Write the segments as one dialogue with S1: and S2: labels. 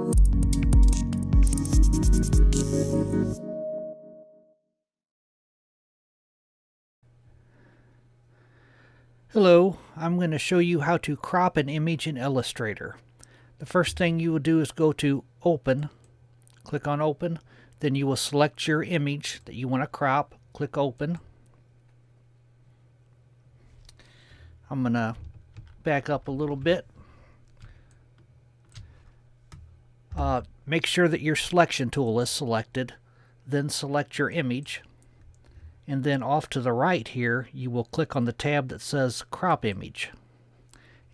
S1: Hello, I'm going to show you how to crop an image in Illustrator. The first thing you will do is go to Open, click on Open, then you will select your image that you want to crop, click Open. I'm going to back up a little bit. Make sure that your selection tool is selected, then select your image. And then off to the right here, you will click on the tab that says Crop Image.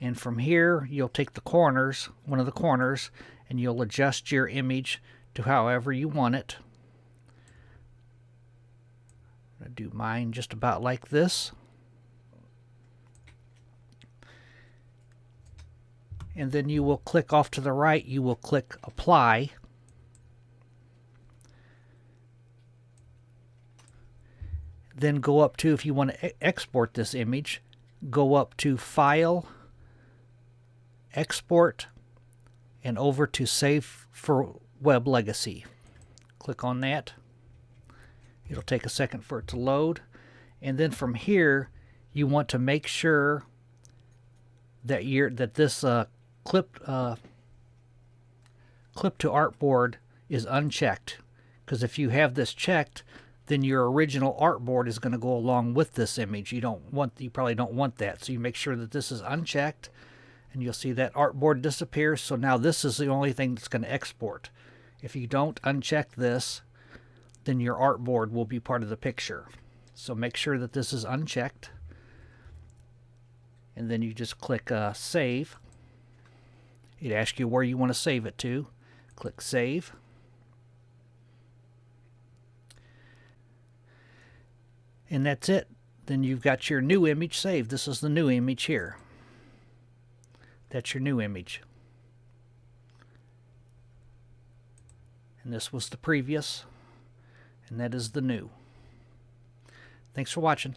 S1: And from here, you'll take the corners, one of the corners, and you'll adjust your image to however you want it. I'm going to do mine just about like this. And then you will click off to the right, you will click Apply. Then go up to, if you want to export this image, go up to File, Export, and over to Save for Web Legacy. Click on that. It'll take a second for it to load. And then from here, you want to make sure that this clip to artboard is unchecked. Because if you have this checked, then your original artboard is going to go along with this image. You probably don't want that. So you make sure that this is unchecked, and you'll see that artboard disappears. So now this is the only thing that's going to export. If you don't uncheck this, then your artboard will be part of the picture. So make sure that this is unchecked. And then you just click Save. It asks you where you want to save it to. Click Save. And that's it. Then you've got your new image saved. This is the new image here. That's your new image. And this was the previous. And that is the new. Thanks for watching.